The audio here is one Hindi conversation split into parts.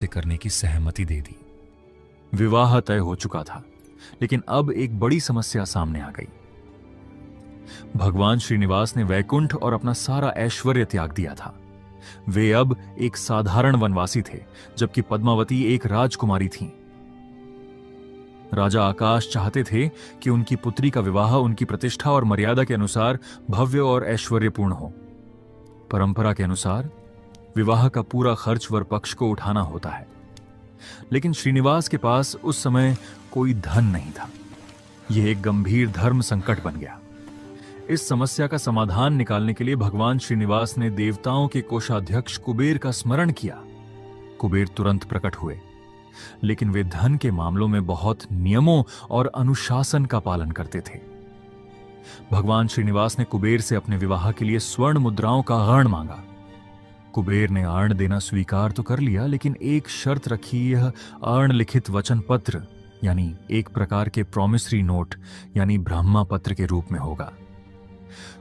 से करने की सहमति दे दी। विवाह तय हो चुका था, लेकिन अब एक बड़ी समस्या सामने आ गई। भगवान श्रीनिवास ने वैकुंठ और अपना सारा ऐश्वर्य त्याग दिया था। वे अब एक साधारण वनवासी थे, जबकि पद्मावती एक राजकुमारी थीं। राजा आकाश चाहते थे कि उनकी पुत्री का विवाह उनकी प्रतिष्ठा और मर्यादा के अनुसार भव्य और ऐश्वर्यपूर्ण हो। परंपरा के अनुसार विवाह का पूरा खर्च वर पक्ष को उठाना होता है, लेकिन श्रीनिवास के पास उस समय कोई धन नहीं था। यह एक गंभीर धर्म संकट बन गया। इस समस्या का समाधान निकालने के लिए भगवान श्रीनिवास ने देवताओं के कोषाध्यक्ष कुबेर का स्मरण किया। कुबेर तुरंत प्रकट हुए, लेकिन वे धन के मामलों में बहुत नियमों और अनुशासन का पालन करते थे। भगवान श्रीनिवास ने कुबेर से अपने विवाह के लिए स्वर्ण मुद्राओं का ऋण मांगा। कुबेर ने ऋण देना स्वीकार तो कर लिया, लेकिन एक शर्त रखी। यह ऋण लिखित वचन पत्र यानी एक प्रकार के प्रॉमिसरी नोट यानी ब्रह्मा पत्र के रूप में होगा।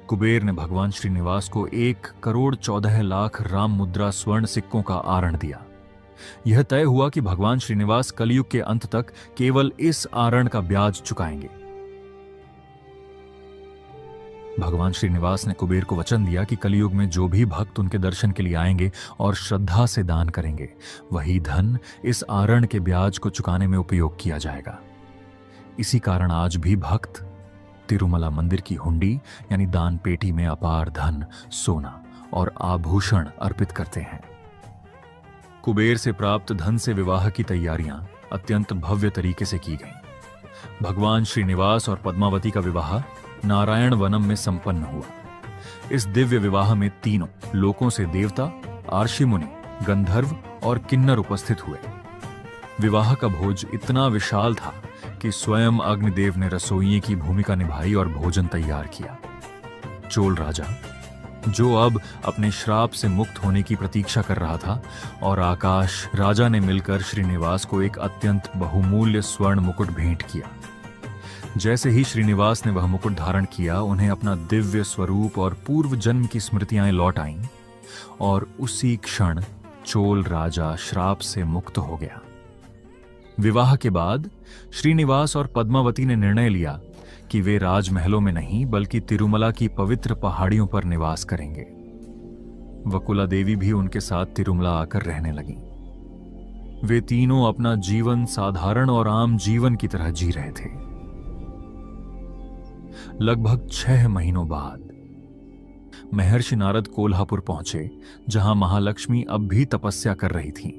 कुबेर ने भगवान श्रीनिवास को 1,14,00,000 राम मुद्रा स्वर्ण सिक्कों का आरण दिया। यह तय हुआ कि भगवान श्रीनिवास कलयुग के अंत तक केवल इस आरण का ब्याज चुकाएंगे। भगवान श्रीनिवास ने कुबेर को वचन दिया कि कलयुग में जो भी भक्त उनके दर्शन के लिए आएंगे और श्रद्धा से दान करेंगे, वही धन इस आरण के ब्याज को चुकाने में उपयोग किया जाएगा। इसी कारण आज भी भक्त तिरुमला मंदिर की हुंडी यानी दान पेटी में अपार धन, सोना और आभूषण अर्पित करते हैं। कुबेर से प्राप्त धन से विवाह की तैयारियां अत्यंत भव्य तरीके से की गईं। भगवान श्रीनिवास और पद्मावती का विवाह नारायण वनम में संपन्न हुआ। इस दिव्य विवाह में तीनों लोकों से देवता, आर्षि मुनि, गंधर्व और किन्नर उपस्थित हुए। विवाह का भोज इतना विशाल था कि स्वयं अग्निदेव ने रसोइये की भूमिका निभाई और भोजन तैयार किया। चोल राजा, जो अब अपने श्राप से मुक्त होने की प्रतीक्षा कर रहा था, और आकाश राजा ने मिलकर श्रीनिवास को एक अत्यंत बहुमूल्य स्वर्ण मुकुट भेंट किया। जैसे ही श्रीनिवास ने वह मुकुट धारण किया, उन्हें अपना दिव्य स्वरूप और पूर्व जन्म की स्मृतियां लौट आईं, और उसी क्षण चोल राजा श्राप से मुक्त हो गया। विवाह के बाद श्रीनिवास और पद्मावती ने निर्णय लिया कि वे राजमहलों में नहीं बल्कि तिरुमला की पवित्र पहाड़ियों पर निवास करेंगे। वकुला देवी भी उनके साथ तिरुमला आकर रहने लगी। वे तीनों अपना जीवन साधारण और आम जीवन की तरह जी रहे थे। लगभग 6 महीनों बाद महर्षि नारद कोल्हापुर पहुंचे, जहां महालक्ष्मी अब भी तपस्या कर रही थीं।